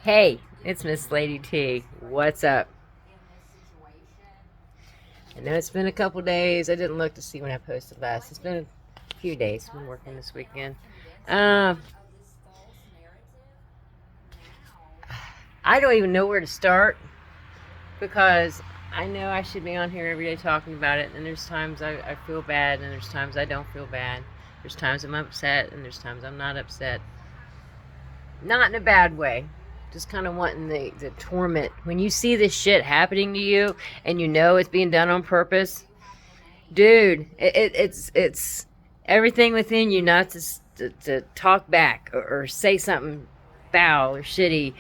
Hey, it's Miss Lady T. What's up? I know it's been a couple days. I didn't look to see when I posted last. It's been a few days. I've been working this weekend. Um, I don't even know where to start because I know I should be on here every day talking about it. And there's times I feel bad, and there's times I don't feel bad. There's times I'm upset, and there's times I'm not upset. Not in a bad way. Just kind of wanting the torment. When you see this shit happening to you and you know it's being done on purpose, dude, it's everything within you not to talk back or say something foul or shitty.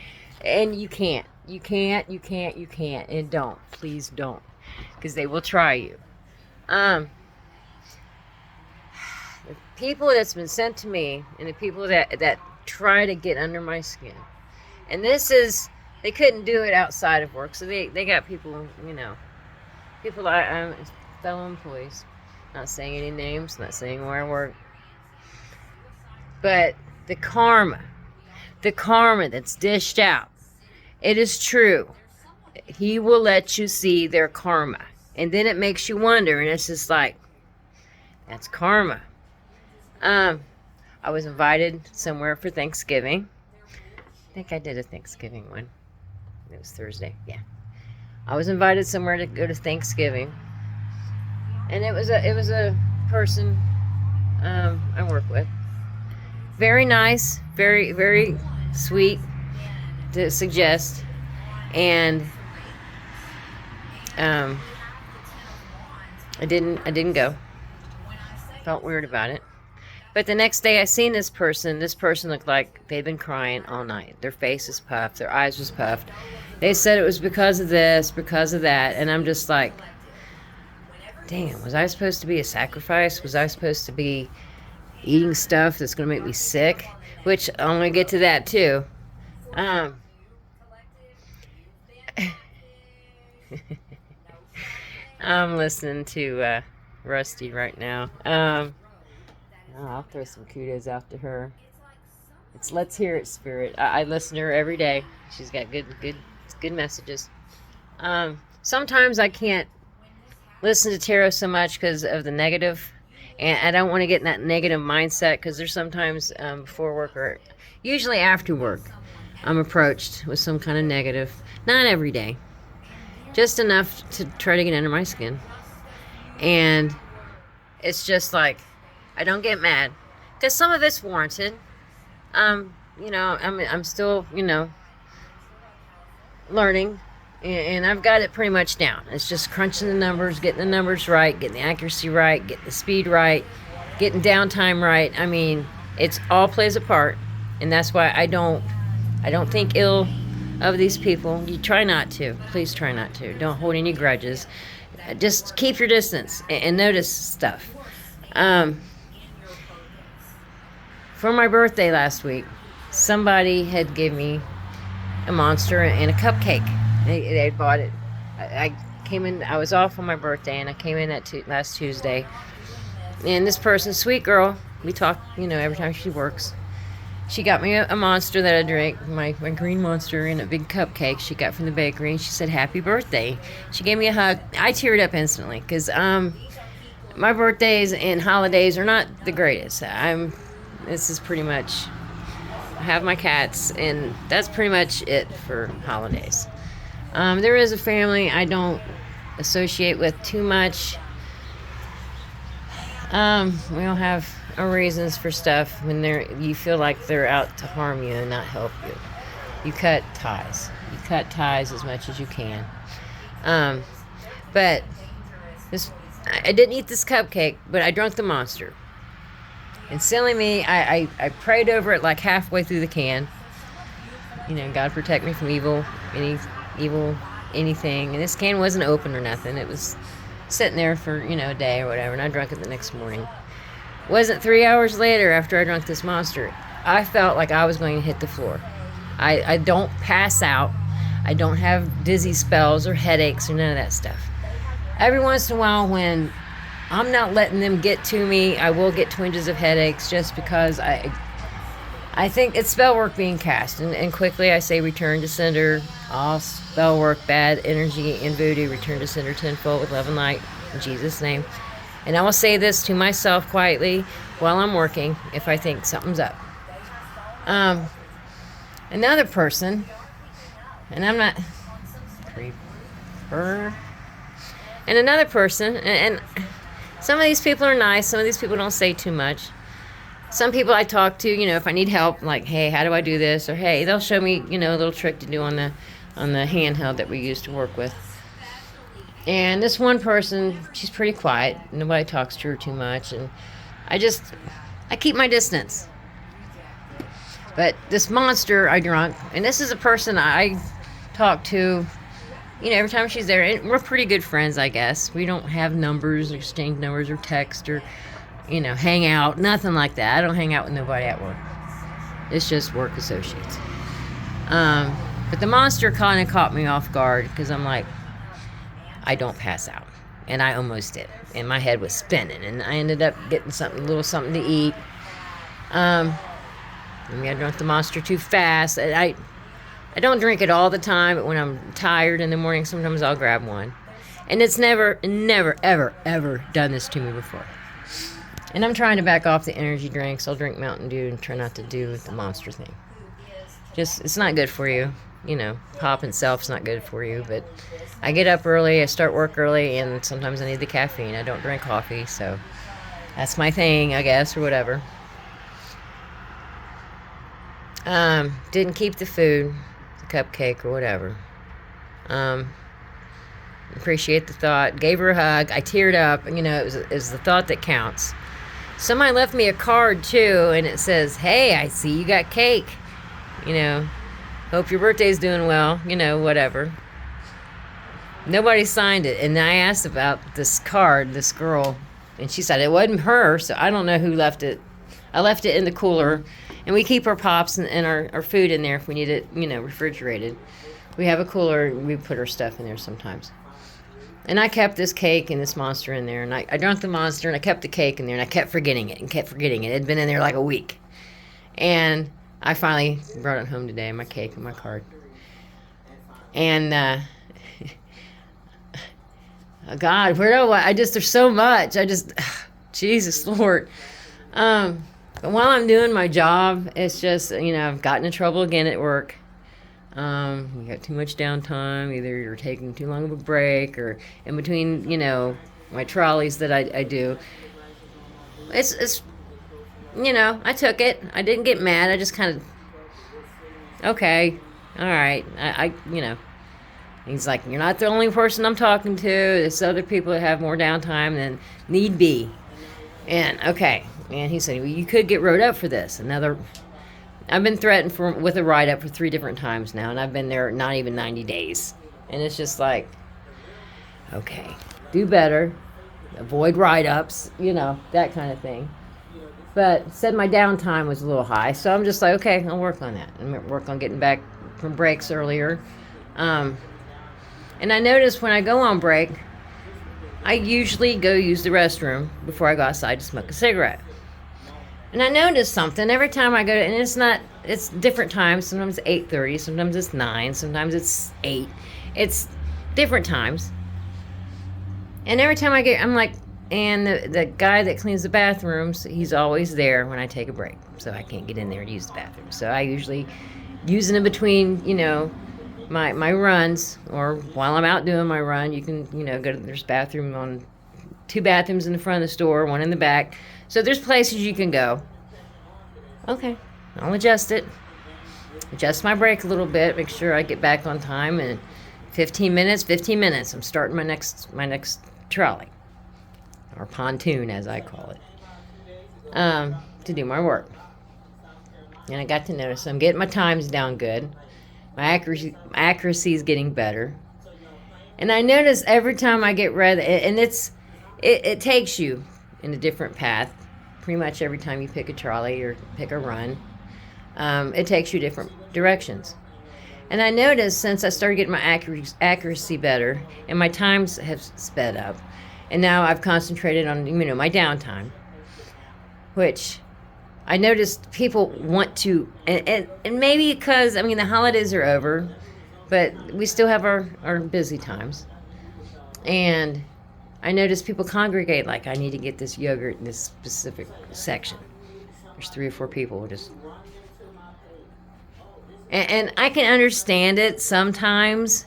And you can't. You can't. And don't. Please don't. Because they will try you. Um, the people that's been sent to me and the people that try to get under my skin. And this is, they couldn't do it outside of work. So they got people, people I'm fellow employees. Not saying any names, not saying where I work. But the karma that's dished out, it is true. He will let you see their karma. And then it makes you wonder, and it's just like, that's karma. I was invited somewhere for Thanksgiving. I think I did a Thanksgiving one. It was Thursday, yeah. I was invited somewhere to go to Thanksgiving. And it was a person I work with. Very nice, very, very sweet to suggest. And I didn't go. Felt weird about it. But the next day I seen this person looked like they'd been crying all night. Their face is puffed, their eyes was puffed. They said it was because of this, because of that, and I'm just like, damn, was I supposed to be a sacrifice? Was I supposed to be eating stuff that's going to make me sick? Which, I'm going to get to that too. I'm listening to Rusty right now. I'll throw some kudos out to her. It's Let's Hear It Spirit. I listen to her every day. She's got good messages. Sometimes I can't listen to tarot so much because of the negative, and I don't want to get in that negative mindset because there's sometimes before work or usually after work I'm approached with some kind of negative. Not every day. Just enough to try to get under my skin. And it's just like, I don't get mad because some of it's warranted. I'm still, learning, and I've got it pretty much down. It's just crunching the numbers, getting the numbers right, getting the accuracy right, getting the speed right, getting downtime right. I mean, it's all plays a part, and that's why I don't think ill of these people. You try not to. Please try not to. Don't hold any grudges. Just keep your distance and notice stuff. For my birthday last week, somebody had given me a monster and a cupcake. They had bought it. I came in, I was off on my birthday, and I came in last Tuesday. And this person, sweet girl, we talk, every time she works. She got me a monster that I drink, my green monster, and a big cupcake she got from the bakery. And she said, happy birthday. She gave me a hug. I teared up instantly because my birthdays and holidays are not the greatest. This is pretty much, I have my cats, and that's pretty much it for holidays. There is a family I don't associate with too much. We all have our reasons for stuff when you feel like they're out to harm you and not help you. You cut ties. You cut ties as much as you can. But I didn't eat this cupcake, but I drank the monster. And silly me, I prayed over it like halfway through the can. God protect me from evil, anything. And this can wasn't open or nothing. It was sitting there for, a day or whatever, and I drank it the next morning. Wasn't 3 hours later after I drank this monster, I felt like I was going to hit the floor. I don't pass out. I don't have dizzy spells or headaches or none of that stuff. Every once in a while when I'm not letting them get to me, I will get twinges of headaches just because I think it's spell work being cast, and quickly I say return to sender. All spell work, bad energy, and voodoo, return to sender tenfold with love and light in Jesus' name. And I will say this to myself quietly while I'm working if I think something's up. Another person, and I'm not creeper, and another person, and some of these people are nice, some of these people don't say too much. Some people I talk to, if I need help, like, hey, how do I do this? Or, hey, they'll show me, a little trick to do on the handheld that we use to work with. And this one person, she's pretty quiet. Nobody talks to her too much. And I keep my distance. But this monster I drunk, and this is a person I talk to, every time she's there. And we're pretty good friends, I guess. We don't have numbers, exchange numbers, or text, or hang out, nothing like that. I don't hang out with nobody at work. It's just work associates. But the monster kind of caught me off guard because I'm like, I don't pass out. And I almost did. And my head was spinning. And I ended up getting a little something to eat. I drank the monster too fast. I don't drink it all the time, but when I'm tired in the morning, sometimes I'll grab one. And it's never, ever, ever done this to me before. And I'm trying to back off the energy drinks. I'll drink Mountain Dew and try not to do the monster thing. It's not good for you. Pop itself's not good for you. But I get up early, I start work early, and sometimes I need the caffeine. I don't drink coffee, so that's my thing, I guess, or whatever. Didn't keep the food, the cupcake or whatever. Appreciate the thought. Gave her a hug. I teared up. It was the thought that counts. Somebody left me a card too, and it says, hey, I see you got cake. Hope your birthday's doing well. Whatever. Nobody signed it. And I asked about this card, this girl, and she said it wasn't her, so I don't know who left it. I left it in the cooler, and we keep our pops and our food in there if we need it, refrigerated. We have a cooler, and we put our stuff in there sometimes. And I kept this cake and this monster in there, and I drank the monster, and I kept the cake in there, and I kept forgetting it. It had been in there like a week. And I finally brought it home today, my cake and my card. And, oh God, there's so much. Jesus Lord. But while I'm doing my job, it's just, I've gotten in trouble again at work. You got too much downtime. Either you're taking too long of a break, or in between, my trolleys that I do. It's I took it. I didn't get mad. I just kind of, okay, all right. He's like, you're not the only person I'm talking to. There's other people that have more downtime than need be. And okay. And he said, well, you could get wrote up for this. I've been threatened with a write-up for 3 different times now, and I've been there not even 90 days. And it's just like, okay, do better, avoid write-ups, that kind of thing. But said my downtime was a little high, so I'm just like, okay, I'll work on that. And work on getting back from breaks earlier. And I notice when I go on break, I usually go use the restroom before I go outside to smoke a cigarette. And I noticed something every time I go to, and it's different times. Sometimes it's 8:30, sometimes it's 9, sometimes it's 8. It's different times. And every time I'm like, and the guy that cleans the bathrooms, he's always there when I take a break. So I can't get in there to use the bathroom. So I usually use it in between, my runs, or while I'm out doing my run, you can, go to, there's bathroom on 2 bathrooms in the front of the store, 1 in the back. So there's places you can go. Okay, I'll adjust my break a little bit, make sure I get back on time, and 15 minutes, I'm starting my next trolley, or pontoon as I call it, to do my work. And I got to notice I'm getting my times down good. My accuracy is getting better. And I notice every time I get ready, and it takes you in a different path. Pretty much every time you pick a trolley or pick a run, it takes you different directions. And I noticed since I started getting my accuracy better, and my times have sped up, and now I've concentrated on my downtime, which I noticed people want to, and maybe because, I mean, the holidays are over, but we still have our busy times. And I noticed people congregate, like, I need to get this yogurt in this specific section. There's 3 or 4 people just. And I can understand it sometimes,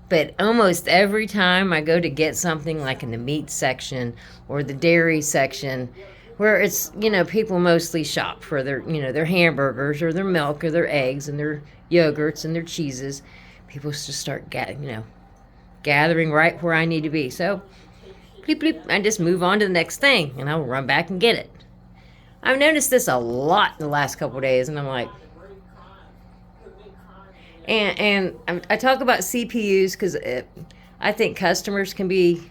but almost every time I go to get something, like in the meat section or the dairy section, where it's, people mostly shop for their, their hamburgers or their milk or their eggs and their yogurts and their cheeses, people just start gathering right where I need to be. So, bleep, bleep, I just move on to the next thing, and I'll run back and get it. I've noticed this a lot in the last couple of days, and I'm like, and I talk about CPUs because I think customers can be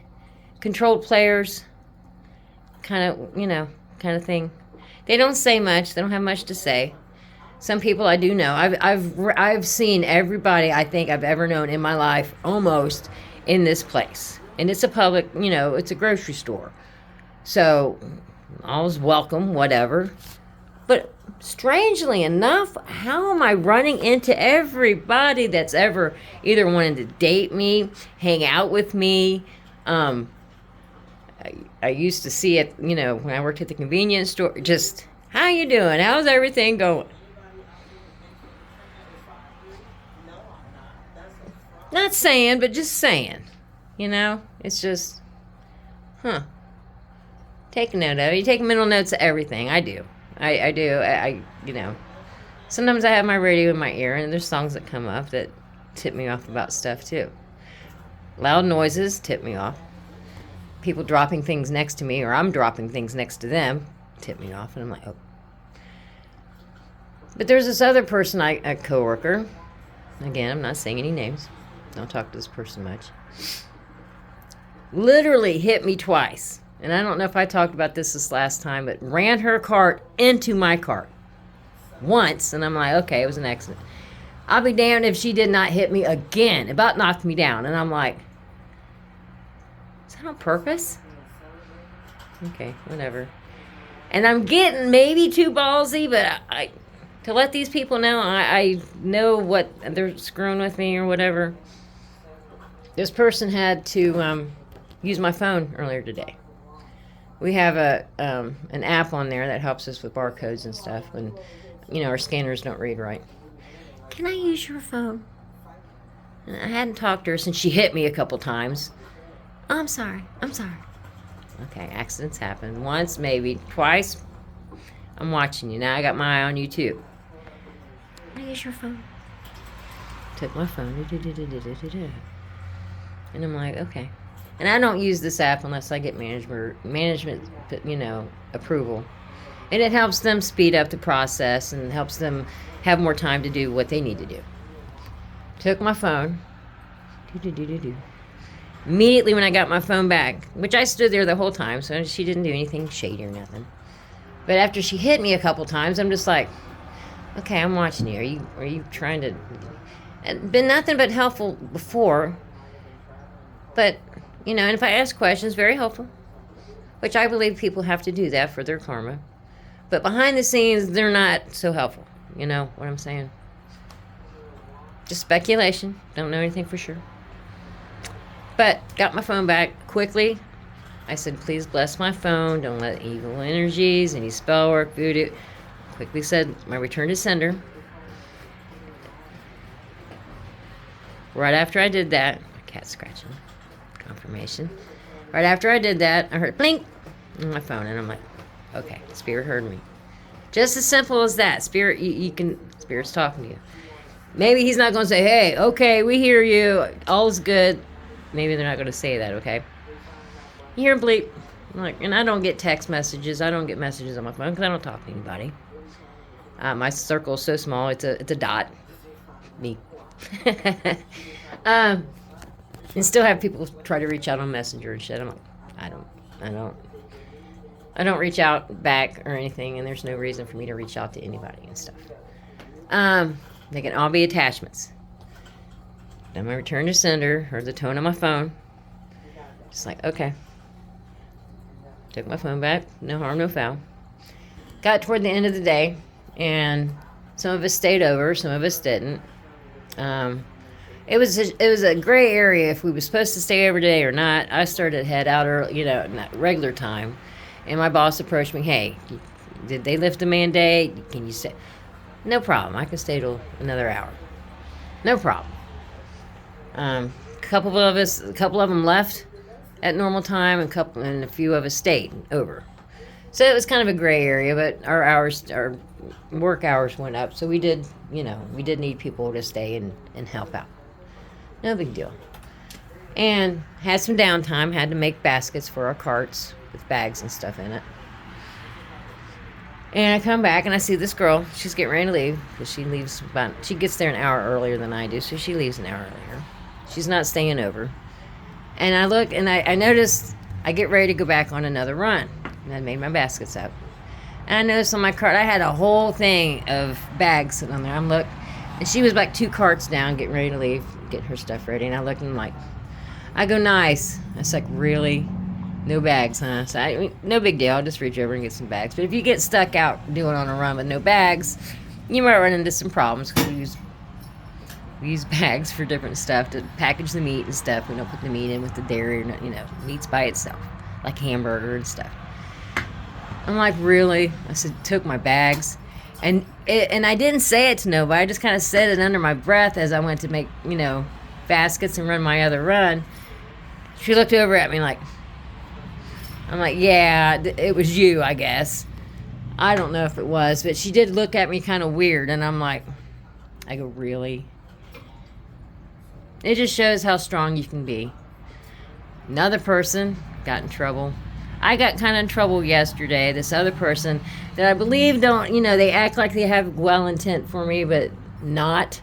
controlled players, kind of thing. They don't say much. They don't have much to say. Some people I do know. I've seen everybody I think I've ever known in my life almost in this place, and it's a public, it's a grocery store, so all's welcome, whatever. But strangely enough, how am I running into everybody that's ever either wanted to date me, hang out with me? I used to see it, when I worked at the convenience store. Just, how you doing? How's everything going? Not saying, but just saying. It's just, take a note of it. You take mental notes of everything. I do. I do. Sometimes I have my radio in my ear, and there's songs that come up that tip me off about stuff, too. Loud noises tip me off. People dropping things next to me, or I'm dropping things next to them, tip me off, and I'm like, oh. But there's this other person, a coworker. Again, I'm not saying any names. Don't talk to this person much. Literally hit me twice. And I don't know if I talked about this last time, but ran her cart into my cart once, and I'm like, okay, it was an accident. I'll be damned if she did not hit me again. About knocked me down, and I'm like, is that on purpose? Okay, whatever. And I'm getting maybe too ballsy, but I to let these people know I know what they're screwing with me or whatever. This person had to use my phone earlier today. We have an app on there that helps us with barcodes and stuff when, our scanners don't read right. Can I use your phone? And I hadn't talked to her since she hit me a couple times. Oh, I'm sorry. Okay, accidents happen. Once, maybe. Twice. I'm watching you. Now I got my eye on you, too. Can I use your phone? Took my phone. And I'm like, okay. And I don't use this app unless I get management, approval. And it helps them speed up the process and helps them have more time to do what they need to do. Took my phone. Immediately when I got my phone back, which I stood there the whole time, so she didn't do anything shady or nothing. But after she hit me a couple times, I'm just like, okay, I'm watching you. Are you trying to... And been nothing but helpful before. But... and if I ask questions, very helpful, which I believe people have to do that for their karma. But behind the scenes, they're not so helpful. You know what I'm saying? Just speculation. Don't know anything for sure. But got my phone back quickly. I said, please bless my phone. Don't let evil energies, any spell work, voodoo. Quickly said my return to sender. Right after I did that, my cat's scratching. Confirmation. Right after I did that, I heard blink on my phone, and I'm like, okay, Spirit heard me. Just as simple as that. Spirit, Spirit's talking to you. Maybe he's not going to say, hey, okay, we hear you. All's good. Maybe they're not going to say that, okay? You hear bleep. And I don't get text messages. I don't get messages on my phone because I don't talk to anybody. My circle is so small. It's a dot. Me. And still have people try to reach out on Messenger and shit. I'm like, I don't reach out back or anything, and there's no reason for me to reach out to anybody and stuff. They can all be attachments. Then my return to sender, heard the tone on my phone. Just like, okay. Took my phone back, no harm, no foul. got toward the end of the day, and some of us stayed over, some of us didn't. Um, it was a gray area if we were supposed to stay every day or not. I started to head out early, not regular time, and my boss approached me. Hey, did they lift the mandate? Can you stay? No problem. I can stay till another hour. No problem. A couple of them left at normal time, and a few of us stayed over. So it was kind of a gray area, but our work hours went up, so we did need people to stay and help out. No big deal. And had some downtime, had to make baskets for our carts with bags and stuff in it. And I come back and I see this girl. She's getting ready to leave because she gets there an hour earlier than I do, so she leaves an hour earlier. She's not staying over. And I look and I noticed I get ready to go back on another run. And I made my baskets up. And I noticed on my cart I had a whole thing of bags sitting on there. I'm looking, and she was like 2 carts down, getting ready to leave, getting her stuff ready. And I looked and I'm like, I go, nice. I was like, really? No bags, huh? So no big deal. I'll just reach over and get some bags. But if you get stuck out doing on a run with no bags, you might run into some problems because we use bags for different stuff to package the meat and stuff. We don't put the meat in with the dairy, meat's by itself, like hamburger and stuff. I'm like, really? I said, took my bags. And I didn't say it to nobody. I just kind of said it under my breath as I went to make, baskets and run my other run. She looked over at me like, I'm like, yeah, it was you, I guess. I don't know if it was, but she did look at me kind of weird. And I'm like, I go, really? It just shows how strong you can be. Another person got in trouble. I got kind of in trouble yesterday. This other person that I believe they act like they have well intent for me, but not.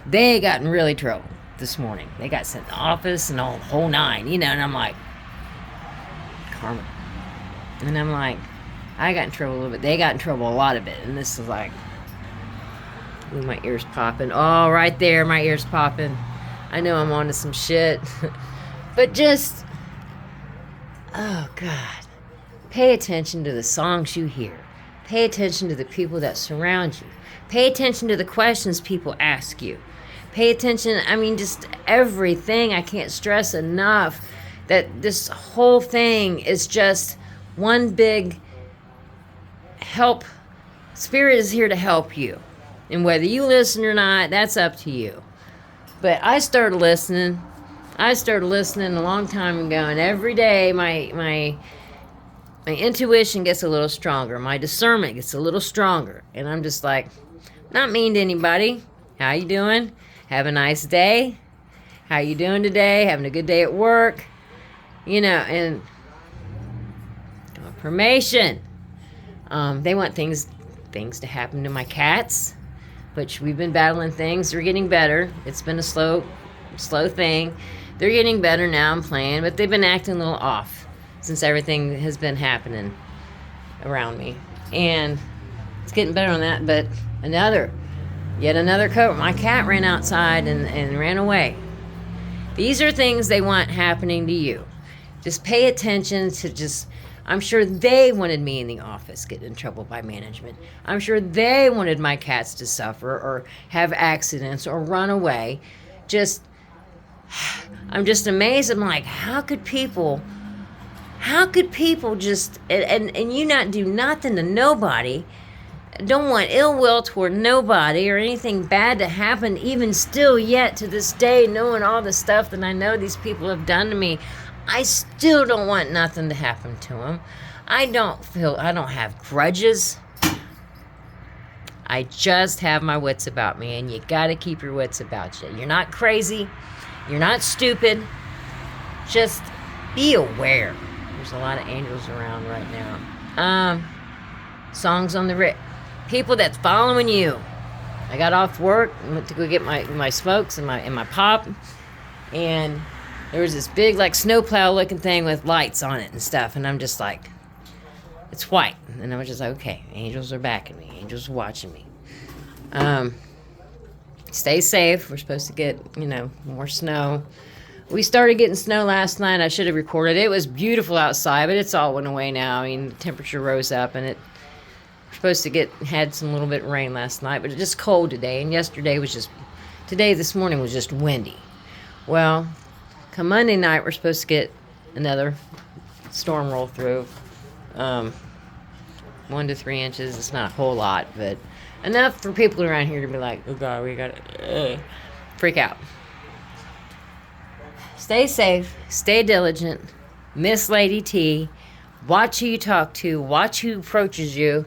They got in really trouble this morning. They got sent to the office and the whole nine, and I'm like, karma. And I'm like, I got in trouble a little bit. They got in trouble a lot of it. And this is like, ooh, my ears popping. Oh, right there, my ears popping. I know I'm onto some shit. But just, oh, God. Pay attention to the songs you hear. Pay attention to the people that surround you. Pay attention to the questions people ask you. Pay attention, just everything. I can't stress enough that this whole thing is just one big help. Spirit is here to help you. And whether you listen or not, that's up to you. But I started listening a long time ago, and every day my intuition gets a little stronger. My discernment gets a little stronger. And I'm just like, not mean to anybody. How you doing? Have a nice day. How you doing today? Having a good day at work? And confirmation. They want things to happen to my cats, which we've been battling things. They're getting better. It's been a slow thing. They're getting better now. I'm playing, but they've been acting a little off since everything has been happening around me. And it's getting better on that, but yet another coat. My cat ran outside and ran away. These are things they want happening to you. Just pay attention to I'm sure they wanted me in the office getting in trouble by management. I'm sure they wanted my cats to suffer or have accidents or run away. I'm just amazed. I'm like, how could people just, and you not do nothing to nobody, don't want ill will toward nobody or anything bad to happen, even still yet to this day, knowing all the stuff that I know these people have done to me. I still don't want nothing to happen to them. I don't have grudges. I just have my wits about me, and you got to keep your wits about you. You're not crazy. You're not stupid. Just be aware. There's a lot of angels around right now. Songs on the people that's following you. I got off work and went to go get my smokes and my pop, and there was this big snowplow looking thing with lights on it and stuff, and I'm just like, it's white. And I was just like, okay, angels are backing me. Angels are watching me. Stay safe. We're supposed to get, more snow. We started getting snow last night. I should have recorded. It was beautiful outside, but it's all went away now. The temperature rose up, and supposed to had some little bit of rain last night, but it's just cold today. And this morning was just windy. Well, come Monday night, we're supposed to get another storm roll through. 1 to 3 inches. It's not a whole lot, but enough for people around here to be like, oh God, we got to freak out. Stay safe. Stay diligent. Miss Lady T. Watch who you talk to. Watch who approaches you.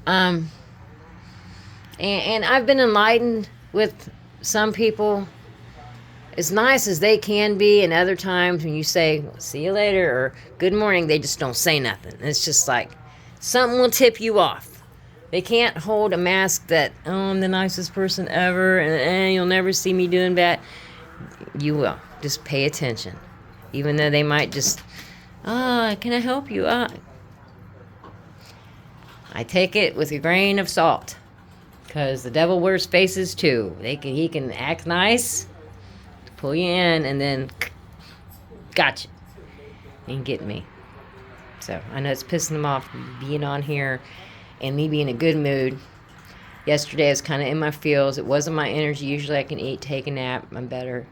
And I've been enlightened with some people as nice as they can be, and other times when you say, see you later, or good morning, they just don't say nothing. It's just like, something will tip you off. They can't hold a mask that, oh, I'm the nicest person ever, and you'll never see me doing bad. You will. Just pay attention. Even though they might just, can I help you? I take it with a grain of salt. Because the devil wears faces too. He can act nice, pull you in, and then gotcha. And get me. So I know it's pissing them off being on here and me being in a good mood. Yesterday I was kind of in my feels. It wasn't my energy. Usually I can eat, take a nap. I'm better.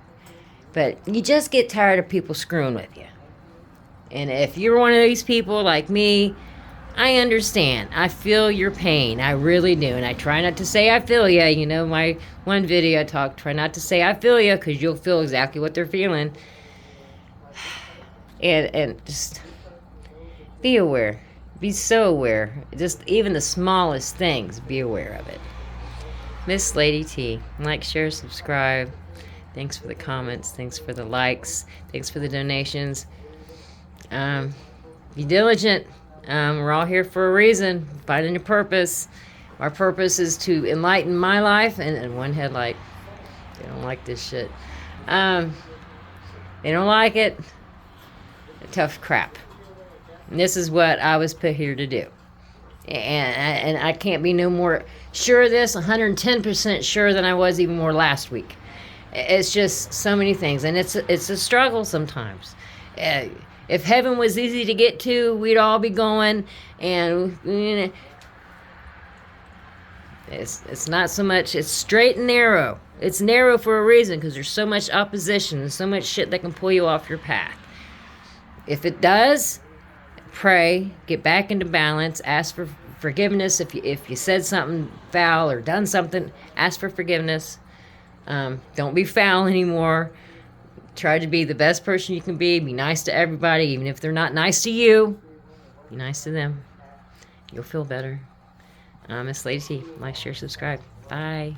But you just get tired of people screwing with you. And if you're one of these people like me, I understand. I feel your pain. I really do. And I try not to say I feel ya. You know, my one video I try not to say I feel ya, because you'll feel exactly what they're feeling. And just be aware. Be so aware. Just even the smallest things, be aware of it. Miss Lady T. Like, share, subscribe. Thanks for the comments. Thanks for the likes. Thanks for the donations. Be diligent. We're all here for a reason. Finding a purpose. Our purpose is to enlighten my life. And one headlight. They don't like this shit. They don't like it. Tough crap. And this is what I was put here to do. And I can't be no more sure of this, 110% sure than I was even more last week. It's just so many things. And it's a struggle sometimes. If heaven was easy to get to, we'd all be going. And it's not so much. It's straight and narrow. It's narrow for a reason, because there's so much opposition and so much shit that can pull you off your path. If it does, pray, get back into balance, ask for forgiveness. If you said something foul or done something, ask for forgiveness. Don't be foul anymore. Try to be the best person you can be. Be nice to everybody, even if they're not nice to you. Be nice to them. You'll feel better. Miss Lady T. Like, share, subscribe. Bye.